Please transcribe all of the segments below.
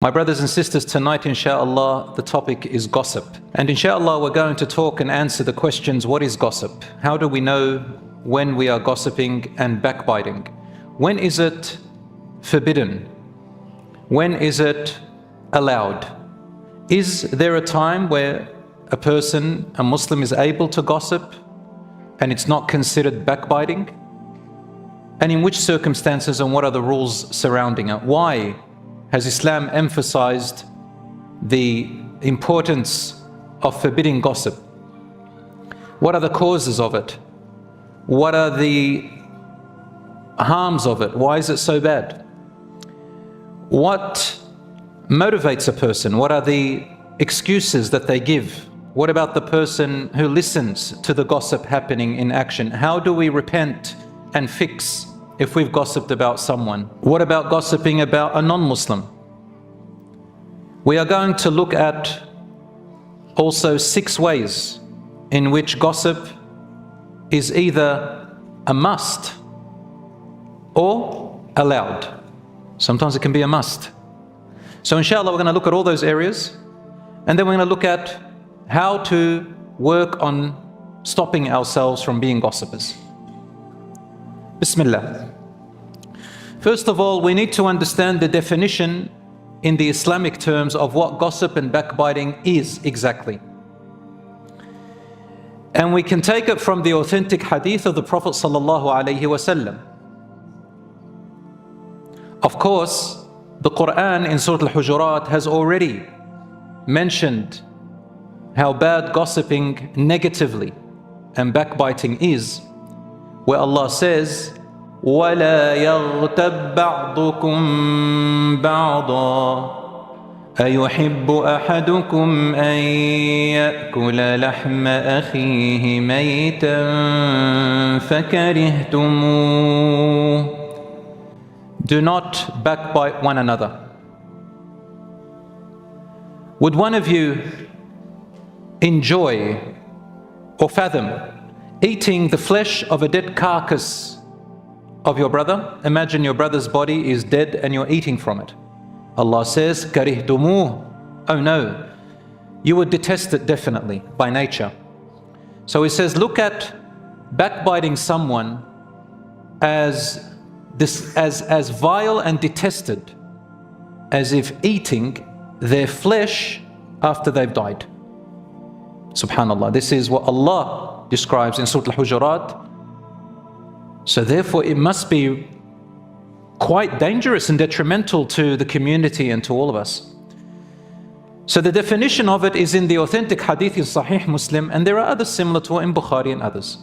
My brothers and sisters, tonight inshallah the topic is gossip, and inshallah we're going to talk and answer the questions: what is gossip? How do we know when we are gossiping and backbiting? When is it forbidden? When is it allowed? Is there a time where a person, a Muslim, is able to gossip and it's not considered backbiting? And in which circumstances, and what are the rules surrounding it? Why has Islam emphasized the importance of forbidding gossip? What are the causes of it? What are the harms of it? Why is it so bad? What motivates a person? What are the excuses that they give? What about the person who listens to the gossip happening in action? How do we repent and fix if we've gossiped about someone? What about gossiping about a non-Muslim? We are going to look at also 6 ways in which gossip is either a must or allowed. Sometimes it can be a must. So inshallah we're going to look at all those areas, and then we're going to look at how to work on stopping ourselves from being gossipers. Bismillah. First of all, we need to understand the definition in the Islamic terms of what gossip and backbiting is exactly. And we can take it from the authentic hadith of the Prophet ﷺ. Of course, the Quran in Surah Al-Hujurat has already mentioned how bad gossiping negatively and backbiting is, where Allah says, وَلَا يَغْتَبْ بَعْضُكُمْ بَعْضًا أَيُحِبُّ أَحَدُكُمْ أَنْ يَأْكُلَ لَحْمَ أَخِيهِ مَيْتًا فَكَرِهْتُمُوهُ. Do not backbite one another. Would one of you enjoy or fathom eating the flesh of a dead carcass of your brother? Imagine your brother's body is dead and you're eating from it. Allah says, karihtumuh. Oh no, you would detest it definitely by nature. So He says, look at backbiting someone as vile and detested as if eating their flesh after they've died. Subhanallah, this is what Allah describes in Surah Al-Hujurat. So therefore it must be quite dangerous and detrimental to the community and to all of us. So the definition of it is in the authentic hadith in Sahih Muslim, and there are others similar to it in Bukhari and others.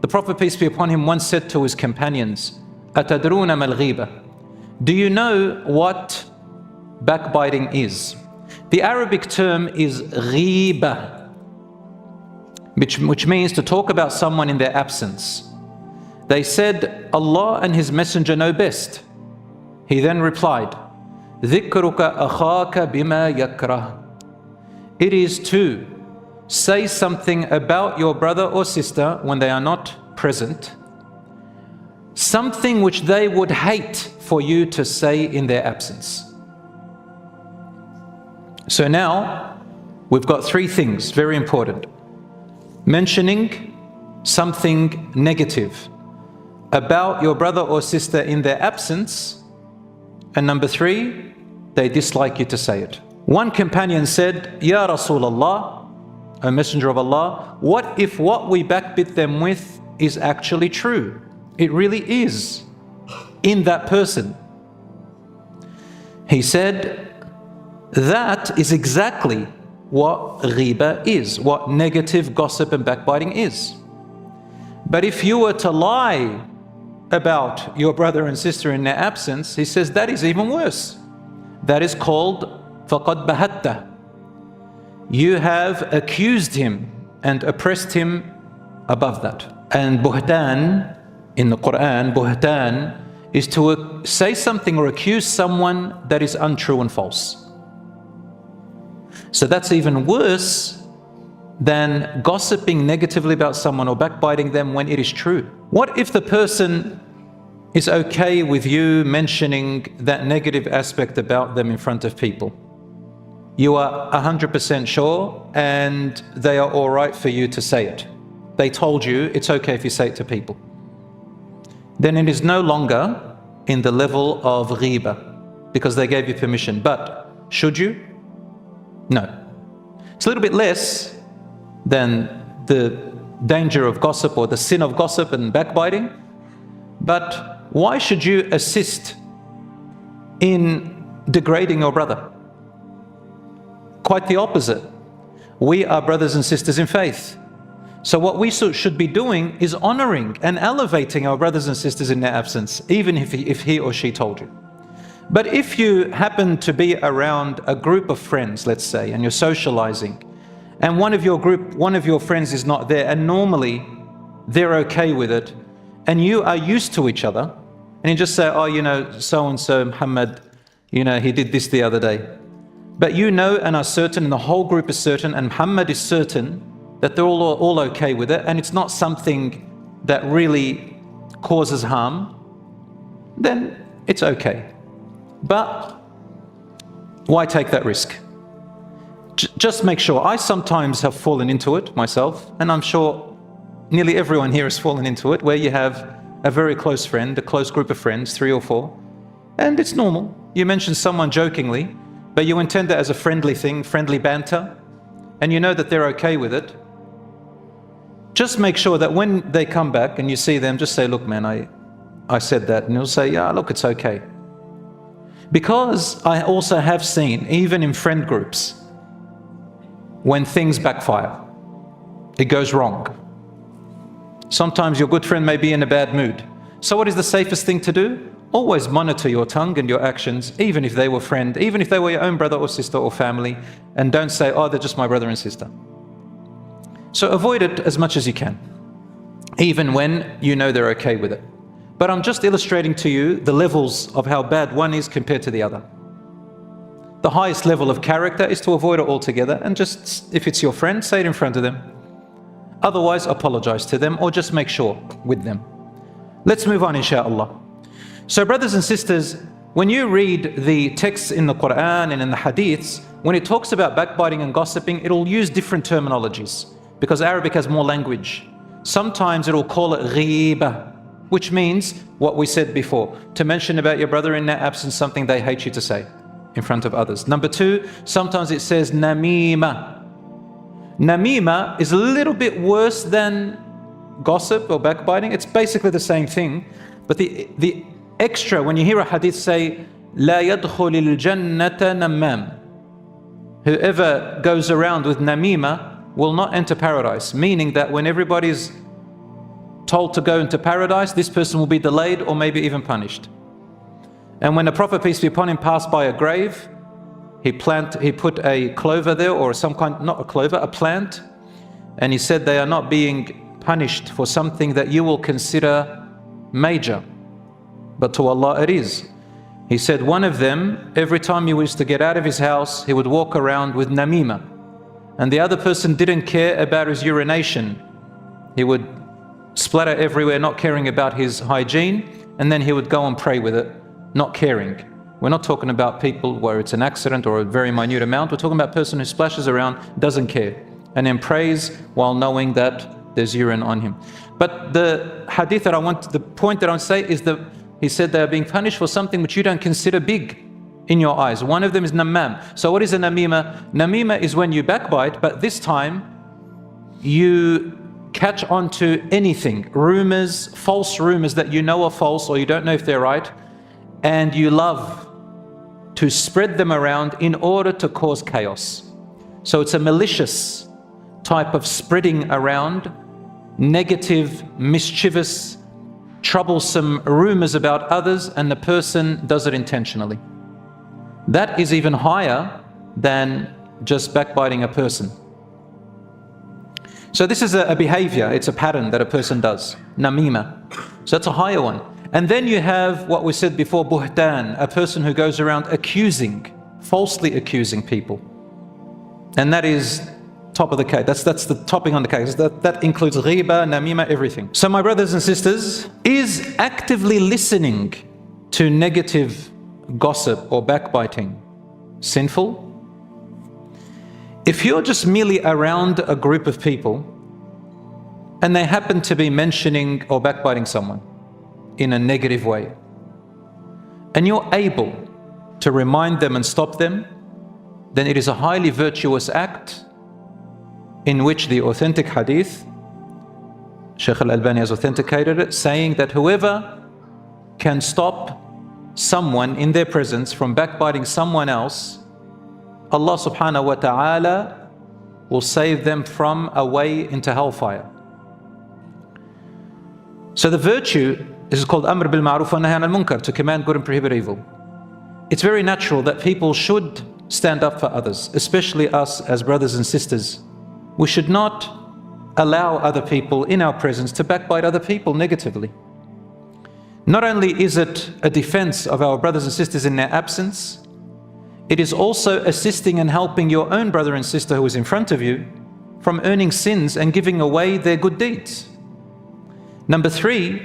The Prophet, peace be upon him, once said to his companions, أَتَدْرُونَ مَا الْغِيبَةِ? Do you know what backbiting is? The Arabic term is ghiba, which means to talk about someone in their absence. They said, Allah and His Messenger know best. He then replied, ذِكْرُكَ أَخَاكَ بِمَا يَكْرَهُ. It is to say something about your brother or sister when they are not present, something which they would hate for you to say in their absence. So now we've got 3 things, very important. Mentioning something negative about your brother or sister in their absence, and number 3, they dislike you to say it. One companion said, Ya Rasulullah, a messenger of Allah, what if what we backbit them with is actually true? It really is in that person. He said, that is exactly what ghiba is, what negative gossip and backbiting is. But if you were to lie about your brother and sister in their absence, he says that is even worse. That is called faqad bahatta. You have accused him and oppressed him above that. And buhtan in the Quran, buhtan is to say something or accuse someone that is untrue and false. So that's even worse than gossiping negatively about someone or backbiting them when it is true. What if the person is okay with you mentioning that negative aspect about them in front of people. You are 100% sure and they are all right for you to say it. They told you it's okay if you say it to people. Then it is no longer in the level of ghiba because they gave you permission. But should you? No. It's a little bit less than the danger of gossip or the sin of gossip and backbiting. But why should you assist in degrading your brother? Quite the opposite. We are brothers and sisters in faith. So what we should be doing is honoring and elevating our brothers and sisters in their absence, even if he or she told you. But if you happen to be around a group of friends, let's say, and you're socializing, and one of your friends is not there, and normally they're okay with it, and you are used to each other, and you just say, oh, you know, so-and-so, Muhammad, you know, he did this the other day. But you know and are certain, and the whole group is certain, and Muhammad is certain that they're all okay with it, and it's not something that really causes harm, then it's okay. But why take that risk? Just make sure. I sometimes have fallen into it myself, and I'm sure nearly everyone here has fallen into it, where you have a very close friend, a close group of friends, 3 or 4, and it's normal. You mention someone jokingly, but you intend it as a friendly thing, friendly banter, and you know that they're okay with it. Just make sure that when they come back and you see them, just say, look man, I said that, and you'll say, yeah, look, it's okay. Because I also have seen, even in friend groups, when things backfire, it goes wrong. Sometimes your good friend may be in a bad mood. So what is the safest thing to do? Always monitor your tongue and your actions, even if they were friend, even if they were your own brother or sister or family, and don't say, oh, they're just my brother and sister. So avoid it as much as you can, even when you know they're okay with it. But I'm just illustrating to you the levels of how bad one is compared to the other. The highest level of character is to avoid it altogether, and just, if it's your friend, say it in front of them. Otherwise, apologize to them or just make sure with them. Let's move on, inshallah. So brothers and sisters, when you read the texts in the Quran and in the Hadiths, when it talks about backbiting and gossiping, it'll use different terminologies because Arabic has more language. Sometimes it'll call it ghiba, which means what we said before, to mention about your brother in their absence something they hate you to say in front of others. Number 2, sometimes it says namima. Namima is a little bit worse than gossip or backbiting. It's basically the same thing, but the extra, when you hear a hadith say, La yadkhulil jannata namam, whoever goes around with namima will not enter paradise, meaning that when everybody's told to go into paradise, this person will be delayed or maybe even punished. And when the Prophet, peace be upon him, passed by a grave, he put a clover there, or some kind, not a clover, a plant, and he said they are not being punished for something that you will consider major, but to Allah it is. He said one of them, every time he was to get out of his house, he would walk around with namima, and the other person didn't care about his urination. He would splatter everywhere, not caring about his hygiene, and then he would go and pray with it, not caring. We're not talking about people where it's an accident or a very minute amount. We're talking about a person who splashes around, doesn't care, and then prays while knowing that there's urine on him. But the hadith that the point that I want to say is that he said they are being punished for something which you don't consider big in your eyes. One of them is namam. So what is a namima? Namima is when you backbite, but this time you catch on to anything, rumors, false rumors that you know are false or you don't know if they're right, and you love to spread them around in order to cause chaos. So it's a malicious type of spreading around negative, mischievous, troublesome rumors about others, and the person does it intentionally. That is even higher than just backbiting a person. So this is a behavior, it's a pattern that a person does, namima. So that's a higher one. And then you have what we said before, buhtan, a person who goes around accusing, falsely accusing people. And that is top of the cake. That's the topping on the cake. That includes ghiba, namima, everything. So my brothers and sisters, is actively listening to negative gossip or backbiting sinful? If you're just merely around a group of people and they happen to be mentioning or backbiting someone in a negative way, and you're able to remind them and stop them, then it is a highly virtuous act in which the authentic hadith, Shaykh al-Albani has authenticated it, saying that whoever can stop someone in their presence from backbiting someone else, Allah subhanahu wa ta'ala will save them from a way into hellfire. So the virtue is called Amr bil Ma'ruf wa Nahy anil Munkar, to command good and prohibit evil. It's very natural that people should stand up for others, especially us as brothers and sisters. We should not allow other people in our presence to backbite other people negatively. Not only is it a defense of our brothers and sisters in their absence, it is also assisting and helping your own brother and sister who is in front of you from earning sins and giving away their good deeds. Number 3,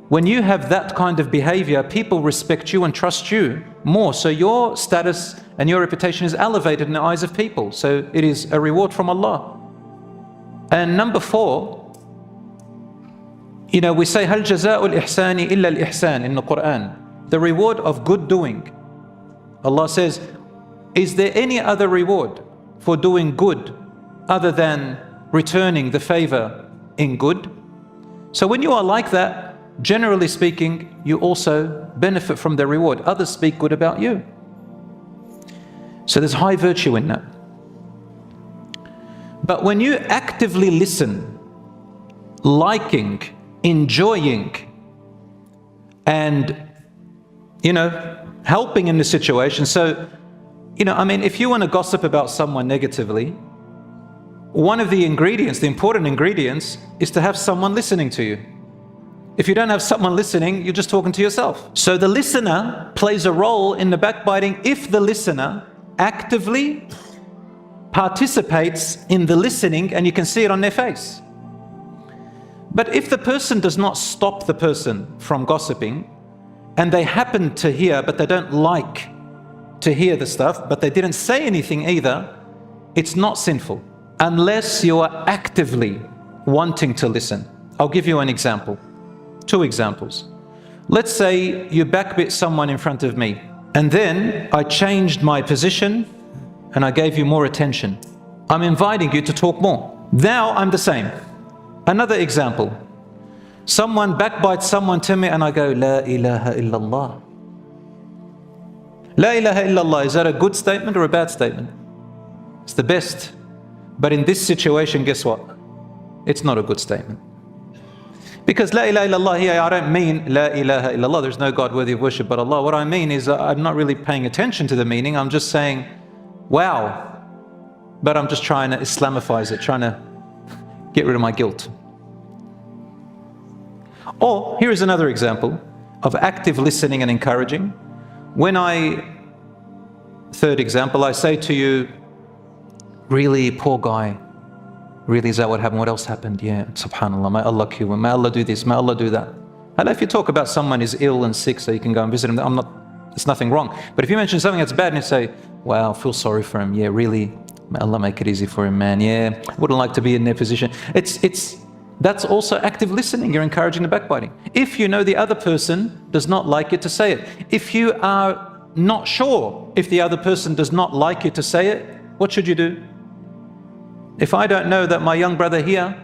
when you have that kind of behavior, people respect you and trust you more. So your status and your reputation is elevated in the eyes of people. So it is a reward from Allah. And number 4, we say, هَلْ جَزَاءُ الْإِحْسَانِ إِلَّا الْإِحْسَانِ in the Quran. The reward of good doing. Allah says, is there any other reward for doing good other than returning the favor in good? So when you are like that, generally speaking, you also benefit from the reward. Others speak good about you. So there's high virtue in that. But when you actively listen, liking, enjoying, and helping in the situation. So, if you want to gossip about someone negatively, one of the ingredients, the important ingredients, is to have someone listening to you. If you don't have someone listening, you're just talking to yourself. So the listener plays a role in the backbiting if the listener actively participates in the listening, and you can see it on their face. But if the person does not stop the person from gossiping, and they happen to hear, but they don't like to hear the stuff, but they didn't say anything either, it's not sinful, unless you are actively wanting to listen. I'll give you an example. 2 examples. Let's say you backbit someone in front of me, and then I changed my position and I gave you more attention. I'm inviting you to talk more. Now I'm the same. Another example. Someone backbites someone to me and I go, La ilaha illallah. La ilaha illallah, is that a good statement or a bad statement? It's the best. But in this situation, guess what? It's not a good statement. Because La ilaha illallah here, I don't mean La ilaha illallah, there's no God worthy of worship but Allah. What I mean is I'm not really paying attention to the meaning. I'm just saying, wow. But I'm just trying to Islamize it, trying to get rid of my guilt. Or here is another example of active listening and encouraging. Third example, I say to you, really, poor guy, really, is that what happened? What else happened? Yeah, subhanAllah, may Allah cure him, may Allah do this, may Allah do that. And if you talk about someone who's ill and sick so you can go and visit him, there's nothing wrong. But if you mention something that's bad and you say, wow, I feel sorry for him, yeah, really, may Allah make it easy for him, man, yeah, wouldn't like to be in their position. That's also active listening. You're encouraging the backbiting. If you know the other person does not like you to say it, if you are not sure if the other person does not like you to say it, what should you do? If I don't know that my young brother here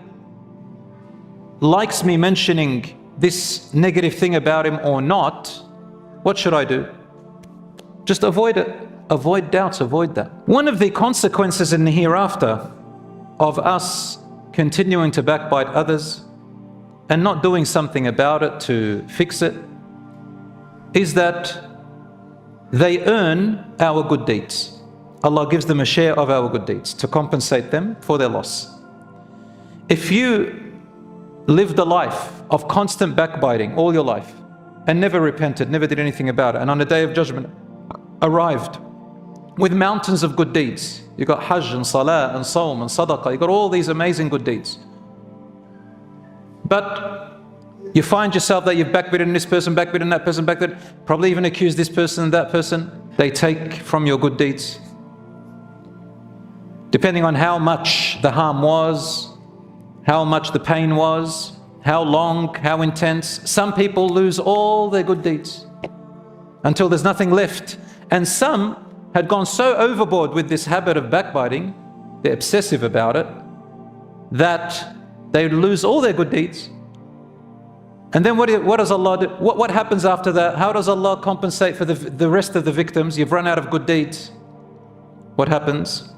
likes me mentioning this negative thing about him or not, what should I do? Just avoid it. Avoid doubts, avoid that. One of the consequences in the hereafter of us continuing to backbite others and not doing something about it to fix it is that they earn our good deeds. Allah gives them a share of our good deeds to compensate them for their loss. If you lived a life of constant backbiting all your life and never repented, never did anything about it, and on the day of judgment arrived with mountains of good deeds. You've got Hajj and Salah and Sawm and Sadaqah. You've got all these amazing good deeds. But you find yourself that you've backbitten this person, backbitten that person, backbitten, probably even accused this person and that person. They take from your good deeds. Depending on how much the harm was, how much the pain was, how long, how intense. Some people lose all their good deeds until there's nothing left. And some had gone so overboard with this habit of backbiting, they're obsessive about it, that they lose all their good deeds. And then what does Allah do? What happens after that? How does Allah compensate for the rest of the victims? You've run out of good deeds. What happens?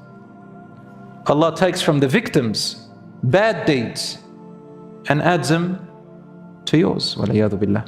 Allah takes from the victims bad deeds and adds them to yours. Waliyadu billah.